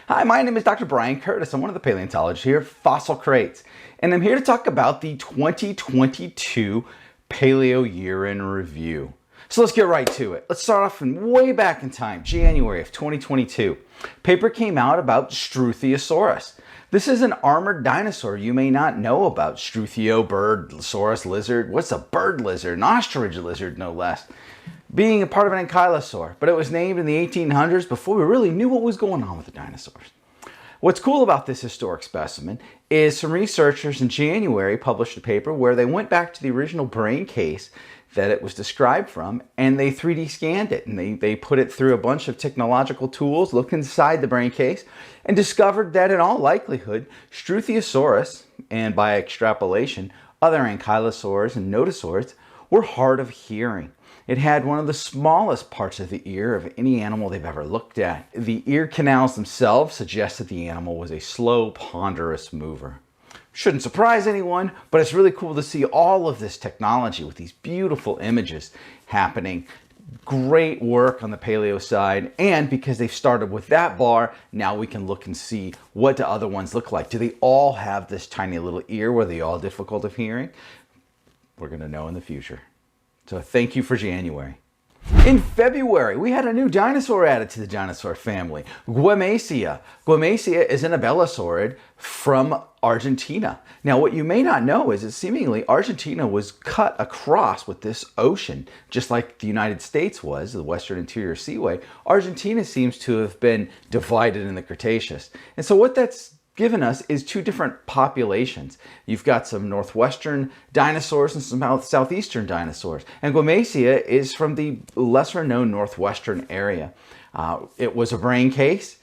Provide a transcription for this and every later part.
Hi, my name is Dr. Brian Curtis. I'm one of the paleontologists here at Fossil Crates, and I'm here to talk about the 2022 Paleo Year in Review. So let's get right to it. Let's start off from way back in time, January of 2022. Paper came out about Struthiosaurus. This is an armored dinosaur you may not know about. Struthio, bird, saurus, lizard. What's a bird lizard? An ostrich lizard, no less. Being a part of an ankylosaur, but it was named in the 1800s before we really knew what was going on with the dinosaurs. What's cool about this historic specimen is some researchers in January published a paper where they went back to the original brain case that it was described from, and they 3D scanned it, and they put it through a bunch of technological tools, looked inside the brain case, and discovered that in all likelihood, Struthiosaurus, and by extrapolation, other ankylosaurs and nodosaurs, were hard of hearing. It had one of the smallest parts of the ear of any animal they've ever looked at. The ear canals themselves suggest that the animal was a slow, ponderous mover. Shouldn't surprise anyone, but it's really cool to see all of this technology with these beautiful images happening. Great work on the paleo side, and because they've started with that bar, now we can look and see what the other ones look like. Do they all have this tiny little ear? Were they all difficult of hearing? We're going to know in the future. So thank you for January. In February, we had a new dinosaur added to the dinosaur family, Guemesia. Guemesia is an abelosaurid from Argentina. Now, what you may not know is that seemingly Argentina was cut across with this ocean, just like the United States was, the Western Interior Seaway. Argentina seems to have been divided in the Cretaceous. And so what that's given us is two different populations. You've got some northwestern dinosaurs and some southeastern dinosaurs. And Guemesia is from the lesser known northwestern area. It was a brain case.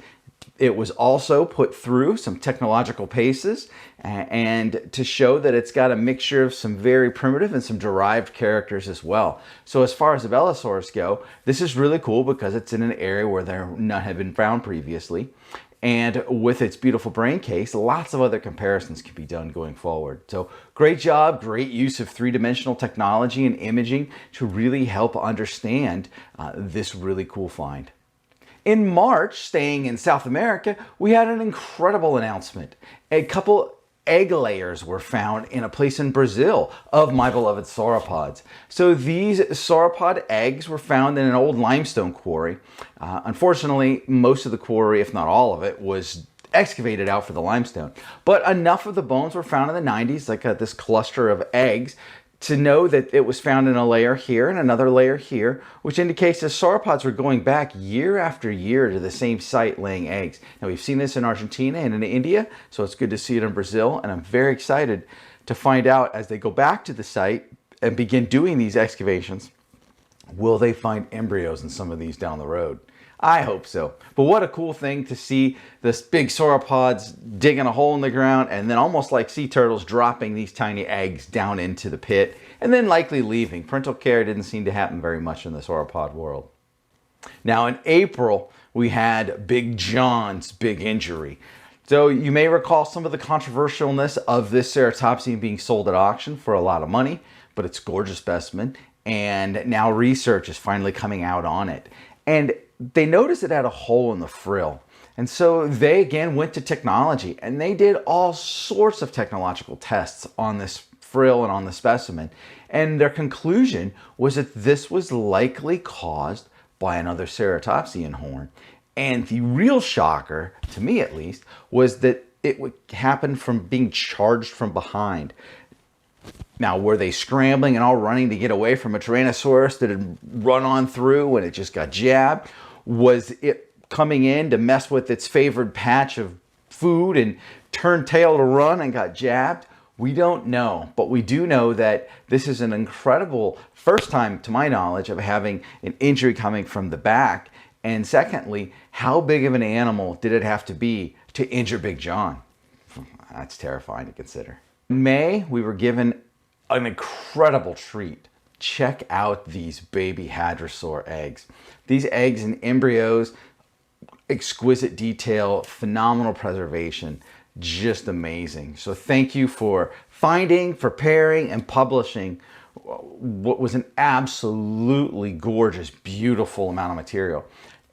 It was also put through some technological paces and to show that it's got a mixture of some very primitive and some derived characters as well. So as far as the Velosaurs go, this is really cool because it's in an area where none had been found previously. And with its beautiful brain case, lots of other comparisons can be done going forward. So great job, great use of three-dimensional technology and imaging to really help understand this really cool find. In March, staying in South America, we had an incredible announcement. A couple egg layers were found in a place in Brazil of my beloved sauropods. So these sauropod eggs were found in an old limestone quarry. Unfortunately, most of the quarry, if not all of it, was excavated out for the limestone. But enough of the bones were found in the 90s, like this cluster of eggs, to know that it was found in a layer here and another layer here, which indicates that sauropods were going back year after year to the same site laying eggs. Now, we've seen this in Argentina and in India, so it's good to see it in Brazil, and I'm very excited to find out as they go back to the site and begin doing these excavations, will they find embryos in some of these down the road? I hope so. But what a cool thing to see this big sauropods digging a hole in the ground and then almost like sea turtles dropping these tiny eggs down into the pit and then likely leaving. Parental care didn't seem to happen very much in the sauropod world. Now in April, we had Big John's big injury. So you may recall some of the controversialness of this ceratopsian being sold at auction for a lot of money, but it's a gorgeous specimen. And now research is finally coming out on it. And they noticed it had a hole in the frill. And so they again went to technology and they did all sorts of technological tests on this frill and on the specimen. And their conclusion was that this was likely caused by another ceratopsian horn. And the real shocker, to me at least, was that it would happen from being charged from behind. Now, were they scrambling and all running to get away from a Tyrannosaurus that had run on through when it just got jabbed? Was it coming in to mess with its favored patch of food and turned tail to run and got jabbed? We don't know, but we do know that this is an incredible first time, to my knowledge, of having an injury coming from the back. And secondly, how big of an animal did it have to be to injure Big John? That's terrifying to consider. In May, we were given an incredible treat. Check out these baby hadrosaur eggs. These eggs and embryos, exquisite detail, phenomenal preservation, just amazing. So thank you for finding, preparing, and publishing what was an absolutely gorgeous, beautiful amount of material.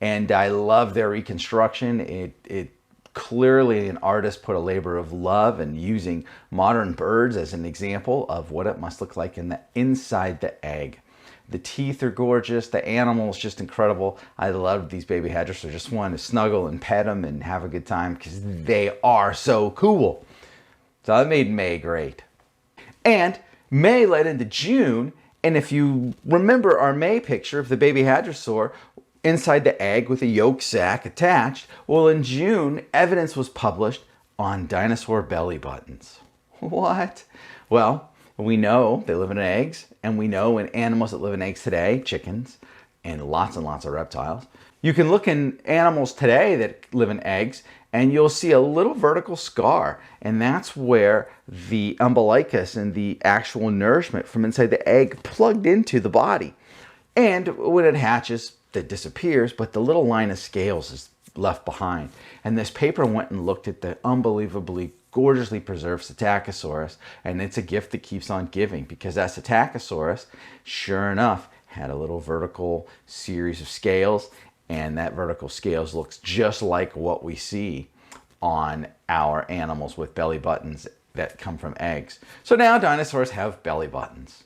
And I love their reconstruction. It clearly an artist put a labor of love in using modern birds as an example of what it must look like inside the egg. The teeth are gorgeous. The animal is just incredible. I love these baby hadrosaurs. I just want to snuggle and pet them and have a good time because they are so cool. So that made May great. And May led into June. And if you remember our May picture of the baby hadrosaur inside the egg with a yolk sac attached, well, in June, evidence was published on dinosaur belly buttons. What? Well, we know they live in eggs, and we know in animals that live in eggs today, chickens, and lots of reptiles. You can look in animals today that live in eggs, and you'll see a little vertical scar, and that's where the umbilicus and the actual nourishment from inside the egg plugged into the body. And when it hatches, that disappears, but the little line of scales is left behind. And this paper went and looked at the unbelievably gorgeously preserved Psittacosaurus, and it's a gift that keeps on giving, because that Psittacosaurus, sure enough, had a little vertical series of scales, and that vertical scales looks just like what we see on our animals with belly buttons that come from eggs. So now dinosaurs have belly buttons.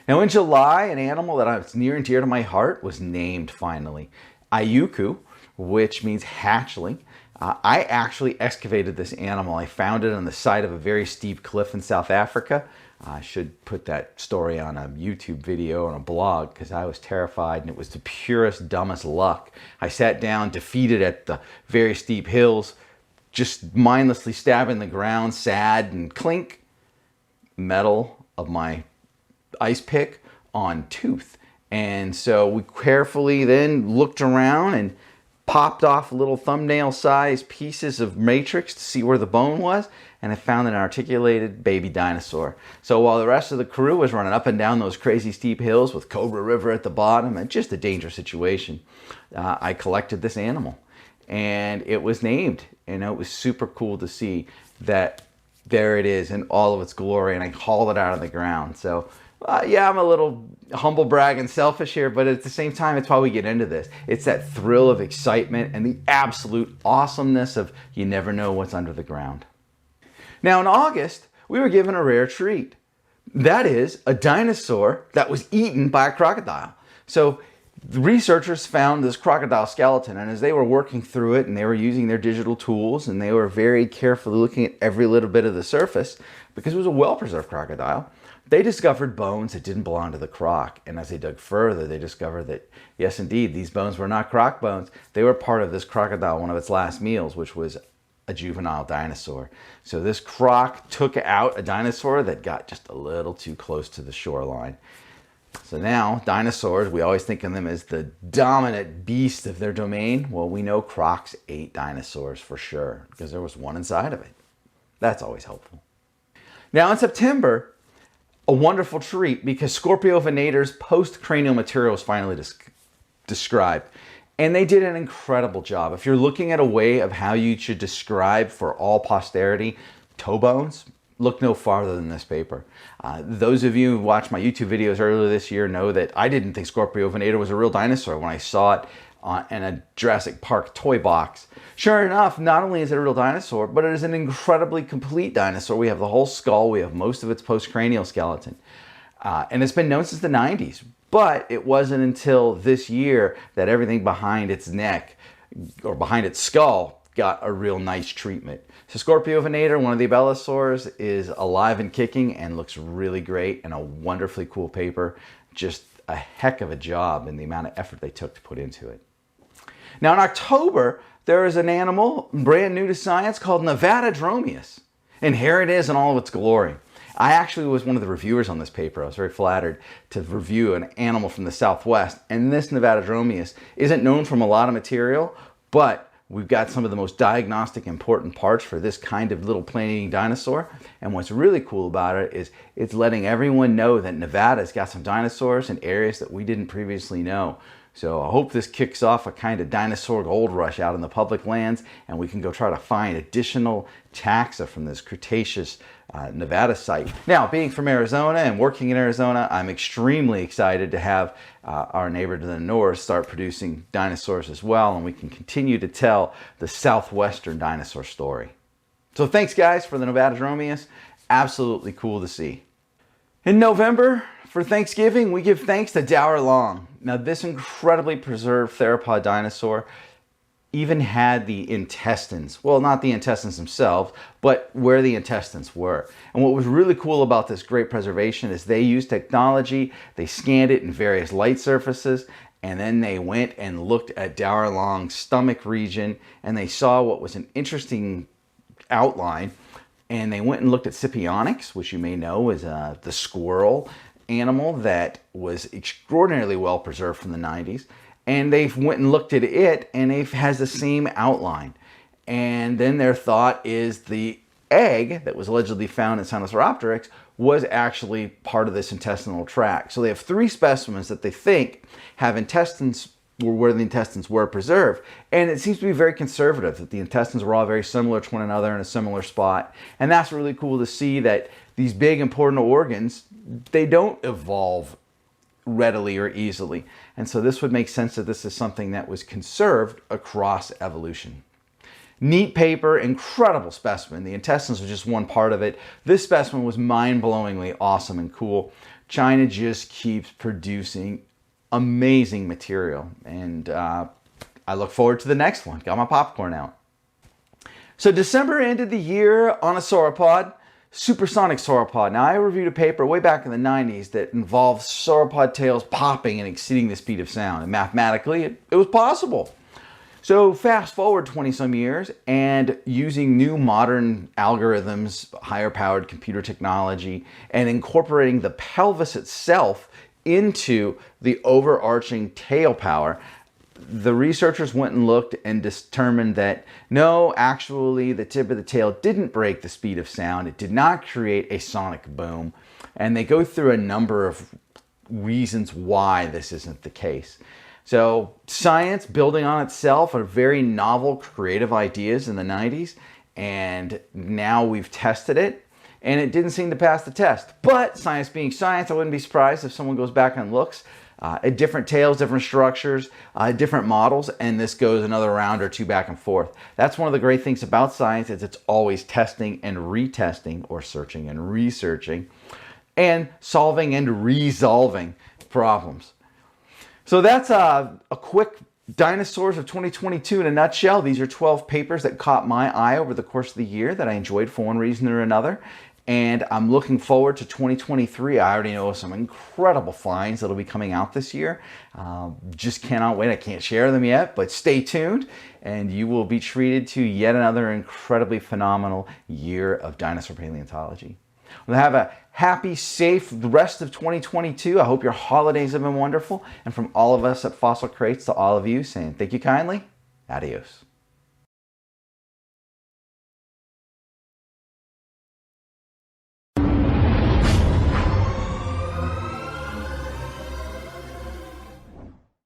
Now in July, an animal that was near and dear to my heart was named finally. Iyuku, which means hatchling. I actually excavated this animal. I found it on the side of a very steep cliff in South Africa. I should put that story on a YouTube video and a blog because I was terrified, and it was the purest, dumbest luck. I sat down, defeated at the very steep hills, just mindlessly stabbing the ground, sad, and clink, metal of my ice pick on tooth. And so we carefully then looked around and popped off little thumbnail-sized pieces of matrix to see where the bone was, and I found an articulated baby dinosaur. So while the rest of the crew was running up and down those crazy steep hills with Cobra River at the bottom, and just a dangerous situation, I collected this animal, and it was named, and it was super cool to see that there it is in all of its glory, and I hauled it out of the ground. So yeah, I'm a little humble brag and selfish here, but at the same time, it's why we get into this. It's that thrill of excitement and the absolute awesomeness of you never know what's under the ground. Now in August, we were given a rare treat. That is a dinosaur that was eaten by a crocodile. So the researchers found this crocodile skeleton, and as they were working through it and they were using their digital tools and they were very carefully looking at every little bit of the surface, because it was a well-preserved crocodile, they discovered bones that didn't belong to the croc. And as they dug further, they discovered that, yes, indeed, these bones were not croc bones. They were part of this crocodile, one of its last meals, which was a juvenile dinosaur. So this croc took out a dinosaur that got just a little too close to the shoreline. So now dinosaurs, we always think of them as the dominant beast of their domain. Well, we know crocs ate dinosaurs for sure, because there was one inside of it. That's always helpful. Now in September, a wonderful treat, because Skorpiovenator's postcranial material was finally described. And they did an incredible job. If you're looking at a way of how you should describe for all posterity toe bones, look no farther than this paper. Those of you who watched my YouTube videos earlier this year know that I didn't think Skorpiovenator was a real dinosaur when I saw it in a Jurassic Park toy box. Sure enough, not only is it a real dinosaur, but it is an incredibly complete dinosaur. We have the whole skull, we have most of its postcranial skeleton. And it's been known since the 90s, but it wasn't until this year that everything behind its neck, or behind its skull, got a real nice treatment. So Skorpiovenator, one of the abelisaurs, is alive and kicking and looks really great, and a wonderfully cool paper. Just a heck of a job in the amount of effort they took to put into it. Now in October, there is an animal brand new to science called Nevadadromeus. And here it is in all of its glory. I actually was one of the reviewers on this paper. I was very flattered to review an animal from the Southwest. And this Nevadadromeus isn't known from a lot of material, but we've got some of the most diagnostic important parts for this kind of little plant-eating dinosaur. And what's really cool about it is it's letting everyone know that Nevada's got some dinosaurs in areas that we didn't previously know. So I hope this kicks off a kind of dinosaur gold rush out in the public lands, and we can go try to find additional taxa from this Cretaceous Nevada site. Now, being from Arizona and working in Arizona, I'm extremely excited to have our neighbor to the north start producing dinosaurs as well, and we can continue to tell the southwestern dinosaur story. So thanks guys for the Nevadadromeus. Absolutely cool to see. In November, for Thanksgiving, we give thanks to Daurlong. Now, this incredibly preserved theropod dinosaur even had the intestines. Well, not the intestines themselves, but where the intestines were. And what was really cool about this great preservation is they used technology, they scanned it in various light surfaces, and then they went and looked at Daurlong's stomach region, and they saw what was an interesting outline. And they went and looked at Skorpionex, which you may know is the squirrel animal that was extraordinarily well preserved from the 90s. And they went and looked at it, and it has the same outline. And then their thought is the egg that was allegedly found in Sinosauropteryx was actually part of this intestinal tract. So they have 3 specimens that they think have intestines where the intestines were preserved. And it seems to be very conservative, that the intestines were all very similar to one another in a similar spot. And that's really cool to see that these big important organs, they don't evolve readily or easily. And so this would make sense that this is something that was conserved across evolution. Neat paper, incredible specimen. The intestines was just one part of it. This specimen was mind-blowingly awesome and cool. China just keeps producing amazing material, and I look forward to the next one. Got my popcorn out. So December ended the year on a sauropod, Supersonic sauropod. Now, I reviewed a paper way back in the 90s that involved sauropod tails popping and exceeding the speed of sound, and mathematically it was possible. So fast forward 20 some years, and using new modern algorithms, higher powered computer technology, and incorporating the pelvis itself into the overarching tail power, the researchers went and looked and determined that no, actually the tip of the tail didn't break the speed of sound. It did not create a sonic boom. And they go through a number of reasons why this isn't the case. So science building on itself are very novel, creative ideas in the 90s. And now we've tested it, and it didn't seem to pass the test. But science being science, I wouldn't be surprised if someone goes back and looks at different tails, different structures, different models, and this goes another round or 2 back and forth. That's one of the great things about science, is it's always testing and retesting, or searching and researching, and solving and resolving problems. So that's a quick Dinosaurs of 2022 in a nutshell. These are 12 papers that caught my eye over the course of the year that I enjoyed for one reason or another. And I'm looking forward to 2023. I already know some incredible finds that'll be coming out this year. Just cannot wait. I can't share them yet, but stay tuned and you will be treated to yet another incredibly phenomenal year of dinosaur paleontology. Well, have a happy, safe rest of 2022. I hope your holidays have been wonderful. And from all of us at Fossil Crates to all of you, saying thank you kindly. Adios.